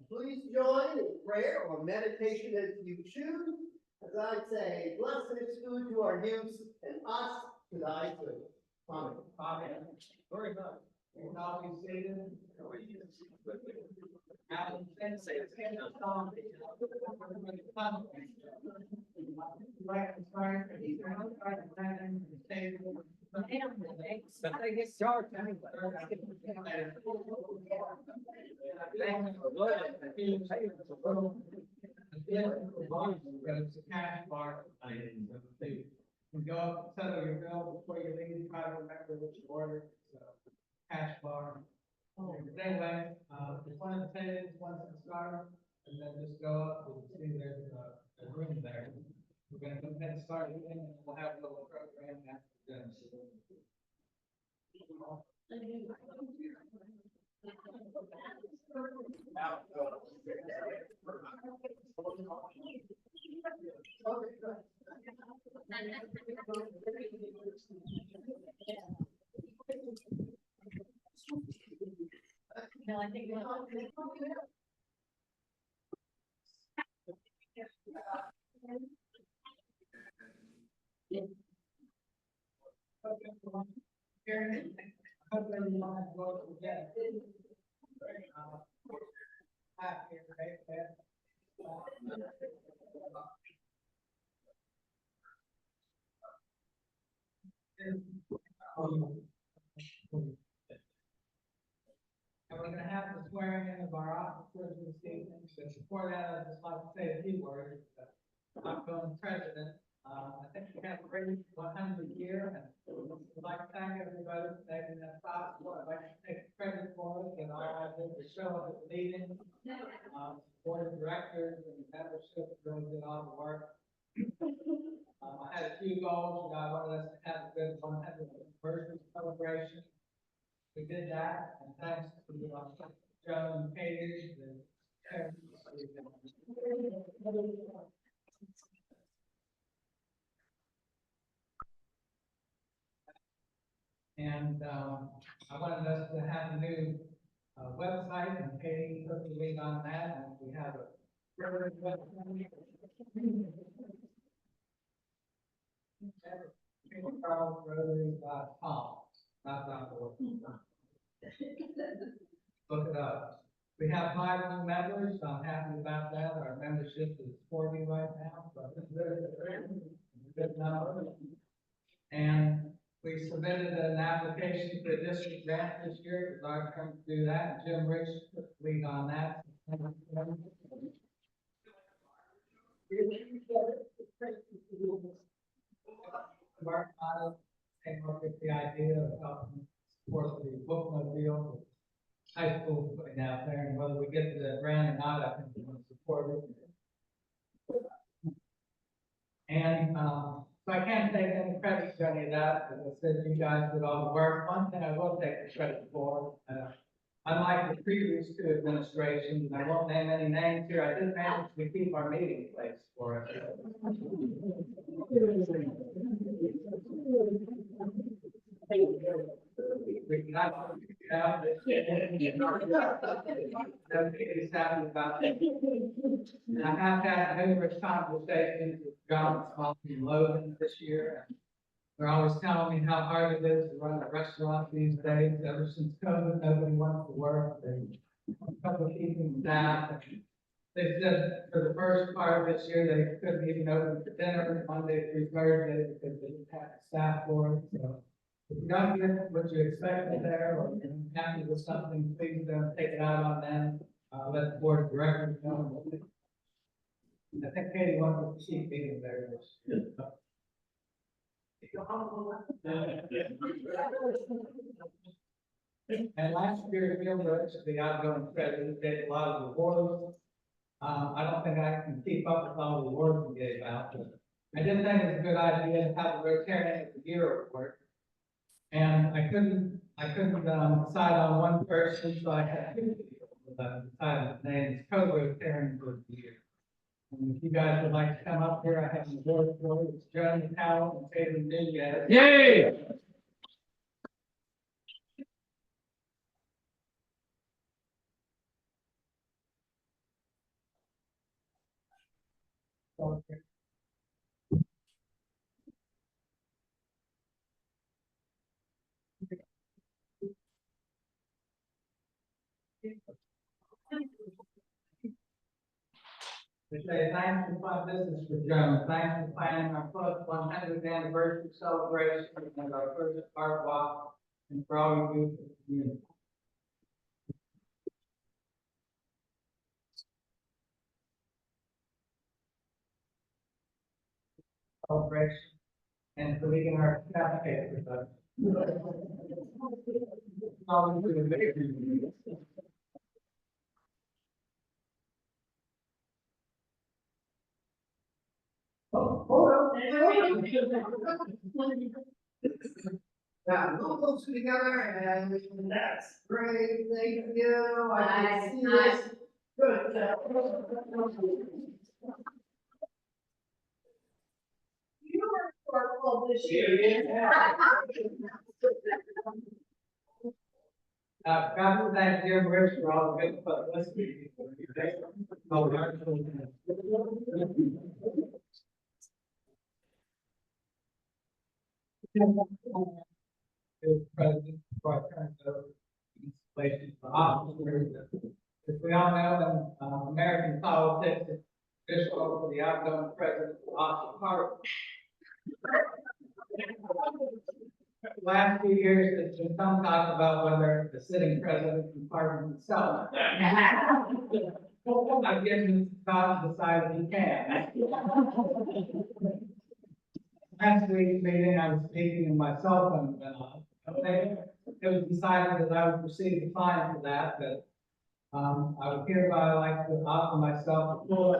Please join in prayer or meditation as you choose. As I say, blessed is food to our youth and us to thy food. Amen. Amen. Very good. You will now be seated. I guess start anyway. Cash bar. You go up, settle your bill before you leave, try to remember what you ordered, so cash bar. Anyway, just one of the tables, once it starts, and then just go up and see there's a room there. We're gonna go ahead and start eating, and we'll have a little program after dinner. No, I think And we're gonna have the swearing in of our officers this evening, so before that, I'd just like to say a few words. Outgoing president, I think we have a great 100 year, and I'd like to thank everybody for making that possible. I'd like to take credit for it, and all I did was show up at the meeting. Board of directors and membership really did all the work. I had a few goals, I wanted us to have a good 100th anniversary celebration. We did that, and thanks to Joe and Katie, the parents. And I wanted us to have a new website, and Katie took the lead on that, and we have a Rotary website. Rotary.com, not .org. Look it up. We have 5 new members. I'm happy about that. Our membership is 40 right now, so it's a good number. And we submitted an application for a district grant this year. It's our turn to do that. Jim Rich took the lead on that. Mark came up with the idea of helping support the bookmobile high school putting out there, and whether we get the grant or not, I think we're going to support it. And so I can't take any credit for any of that, because I said you guys did all the work. One thing I will take the credit for, unlike the previous 2 administrations, and I won't name any names here, I did manage to keep our meeting place for it. We got out. Everybody's happy about that. And I have had numerous conversations with John Small and Logan this year. They're always telling me how hard it is to run a restaurant these days. Ever since COVID, nobody wants to work. They couple keeping staff. They said for the first part of this year, they couldn't even open for dinner Monday through Thursday because they didn't have the staff for it. So if you don't get what you expected there, or you're happy with something, please don't take it out on them. Let the board of directors know. I think Katie wanted to keep being there this year. And last year, Bill Rich, the outgoing president, gave a lot of awards. I don't think I can keep up with all the awards we gave out, but I did think it was a good idea to have a Rotarian of the Year award. And I couldn't decide on one person, so I had 2 people. decided the name is co-Rotarian for the year. And if you guys would like to come up here, I have the board for you. It's Jeremy Powell and Taylor Nunez. Yay! Okay. We say thanks for fun business for Joan. Thanks for planning our first 100th anniversary celebration and our first art walk and for all you do for the community. Celebration and for leading our cafe with us. Yeah, we'll close together and that's great, thank you. I can see Nice. this. Good. You were purple this year. God to thank Jim Rich for all the good publicity. President, before I turn it over to these places for officers. As we all know, in American politics, it's official for the outgoing president, Officer Carter. Last few years, there's been some talk about whether the sitting president can pardon himself. I've given this thought and decided he can. Last week's meeting, I was speaking and my cell phone went off. It was decided that I would receive a fine for that, but I would hereby like to offer myself a full.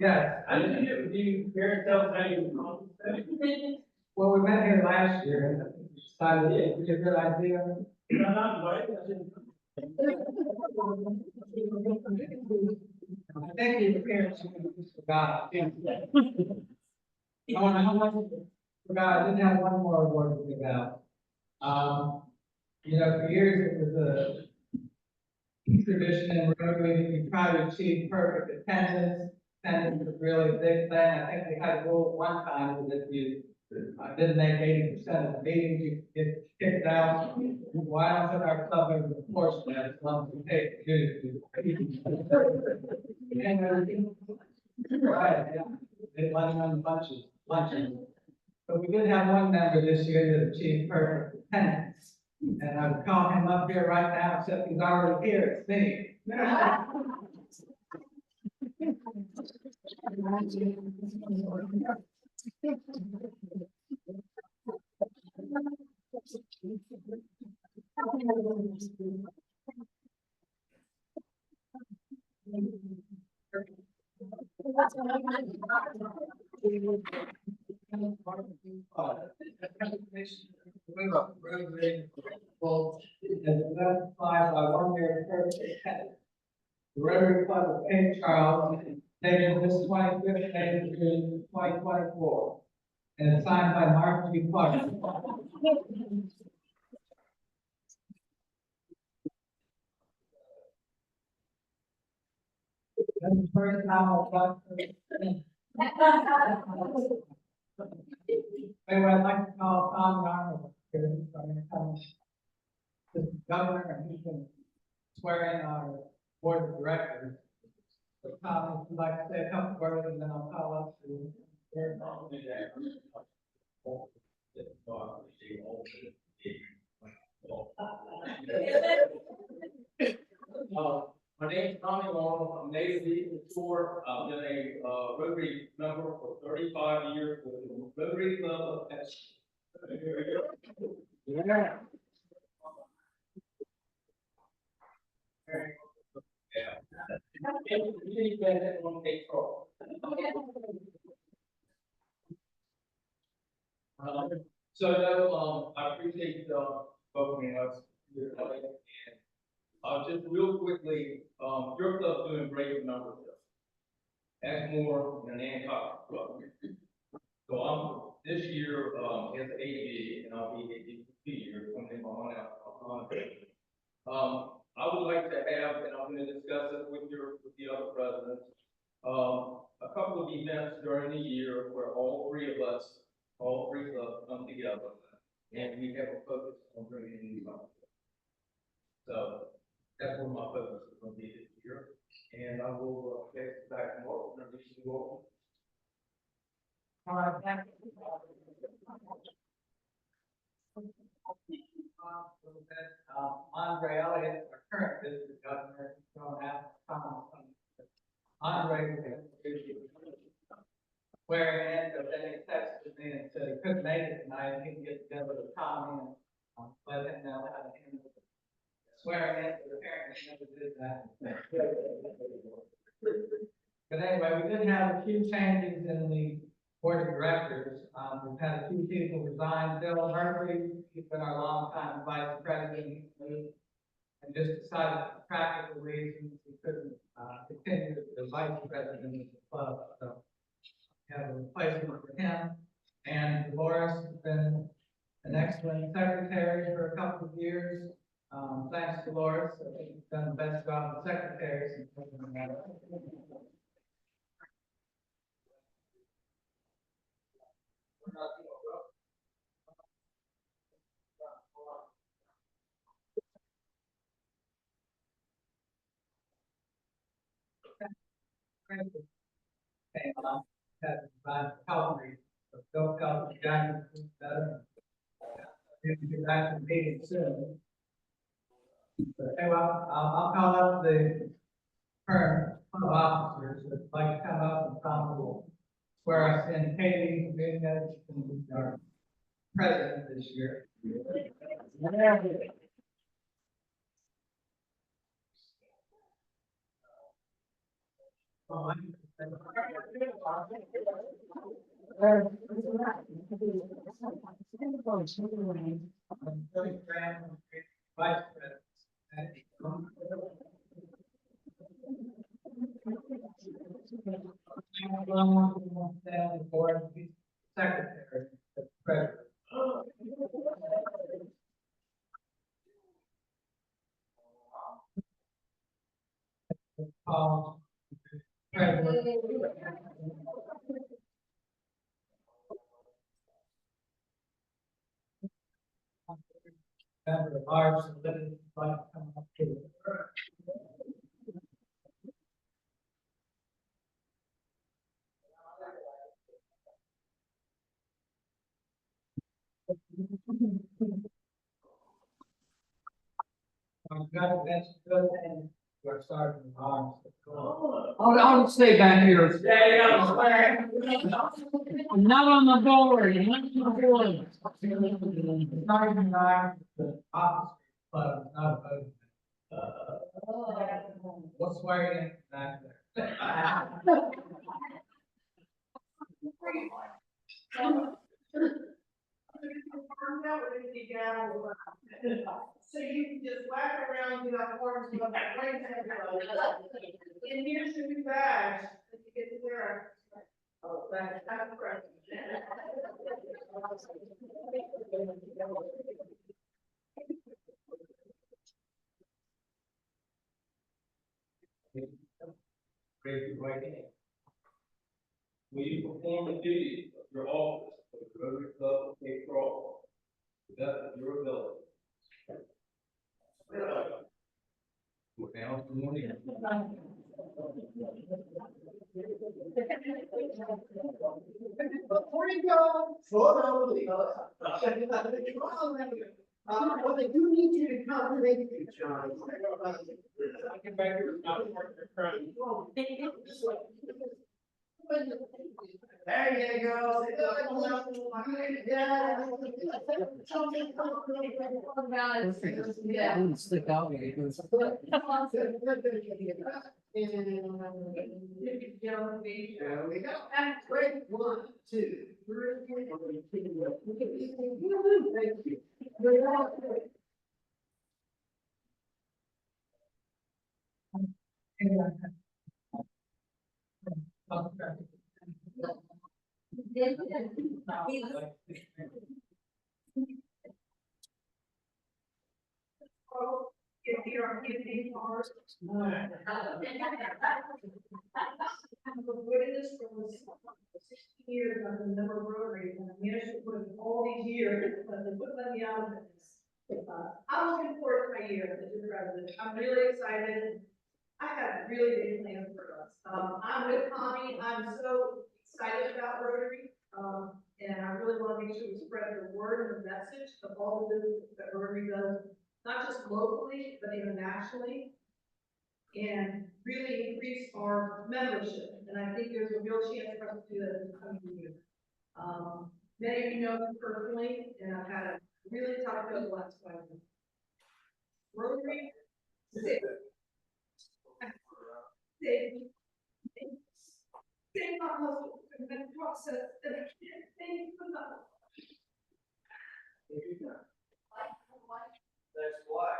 Yes, I didn't get, do you care to tell us how you? well, we met here last year and I think we decided it would be a good idea. No, not right. I didn't- I think your parents just forgot. Oh, and I forgot, I didn't have one more award to give out. You know, for years it was a tradition in Rotary that you try to achieve perfect attendance. Attendance is really a big thing. I think we had a rule at one time that if you didn't make 80% of the meetings, you get kicked out. Well, I don't think our club ever enforced that, as long as we pay the dues. Right, yeah. They let them on lunches. But we did have one member this year that achieved perfect attendance. And I would call him up here right now, except he's already here, it's me. By 1 year perfect attendance. The Rotary Club of King Charles, dated this 25th day of June, 2024. And it's signed by Mark G. Clark. That's the first time I've got. Anyway, I'd like to call Tom Arnold here, who's going to come. The governor, and he's going to swear in our board of directors. So Tom, if you'd like to say a couple words, and then I'll call up to. My name is Tommy Long. I'm native Eagle Shore. I've been a Rotary member for 35 years with the Rotary Club of Texas. Yeah. Yeah. You need that one take control. So, no, I appreciate, welcoming us here tonight, and, just real quickly, your club's doing great with membership. That's more than an Hancock club. So this year, as AD, and I'll be AD for 2 years, coming on out. I would like to have, and I'm gonna discuss it with the other presidents, a couple of events during the year where all three clubs come together, and we have a focus on bringing in new members. So that's where my focus is gonna be this year, and I will, pass it back to Mark, and introduce you all. All right, thank you. Andre Elliott, our current district governor, don't have comments on it. Andre was swearing in, but then he texted me and said he couldn't make it tonight, he can get together with Tommy and let him know how to handle it. Swearing in, but apparently he never did that. But anyway, we did have a few changes in the board of directors. We've had a few people resign. Bill Murphy, he's been our longtime vice president, he moved and just decided for practical reasons he couldn't continue as the vice president of the club. So we have a replacement for him. And Dolores has been an excellent secretary for a couple of years. Thanks, Dolores. I think you've done the best job of secretary since we've been around. Came on, had to help me, so don't help me, guys, better. We'll be back in the meeting soon. But anyway, I'll call up the current club officers that would like to come up and Tom will swear us in. Katie, being as our president this year. Billy Graham, vice president. The board, secretary, treasurer. President. Member of ours, so let it like come up to. That's good, and we're starting with arms. I'll stay back here. Yeah, I'm not on the board. I'm not on the board. Not even the office club, is not opposed. We'll swear it in back there. So you can just whack around, do that forms, you have that right hand. And here's your new badge, that you get to wear. Oh, that's correct. Raise your right hand. Will you perform the duties of your office of the Rotary Club of Cape Coral to the best of your ability? Now, good morning. Before you go, slow down, please. Well, they do need you to come, thank you, John. I can back here, not work your friend. There you go. Yeah. Wouldn't stick out when it goes. There we go. And great, 1, 2, 3. If you're giving ours. I'm a witness for 16 years, I've been a member of Rotary, and I managed to put in all these years, but they wouldn't let me out of this. I'm looking forward to my year as your president. I'm really excited. I have really big plans for us. I'm with Tommy. I'm so excited about Rotary. And I really want to make sure we spread the word and the message of all the business that Rotary does, not just locally, but even nationally, and really increase our membership. And I think there's a real chance for us to do that in the coming year. Many of you know me personally, and I've had a really tough go the last 5 years. Rotary, save my husband in that process, and I can't thank you enough. That's why.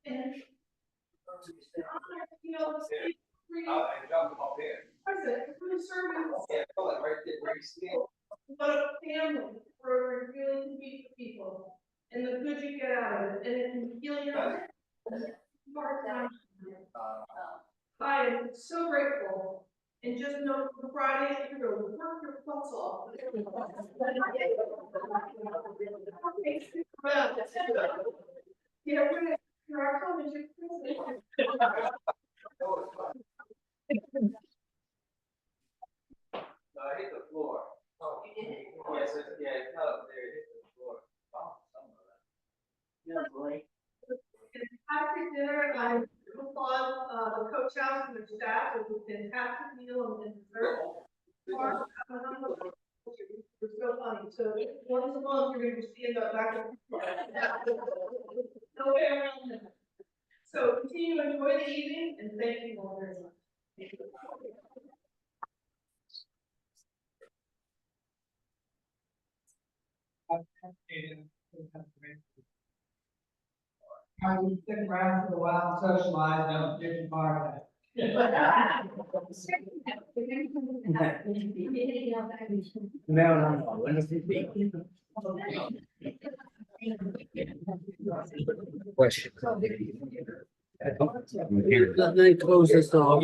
And you know, I jumped up here. president, really serving Yeah, right there where you stand. what a family Rotary really can be for people, and the good you get out of it, and it can heal your heart. I am so grateful, and just know for Friday, you're gonna work your butts off. Yeah, you're our college president. I hit the floor. Oh, yes, yeah, it's up there, it hit the floor. Oh, something like that. Yeah, great. After dinner, I applaud, the coach house and their staff. It was a fantastic meal and dessert. It's so funny. So once a month, you're gonna be seeing that back. No way around it. So continue to enjoy the evening, and thank you all very much. I would stick around for a while and socialize, don't get too far back. No. Question. Let me close this off.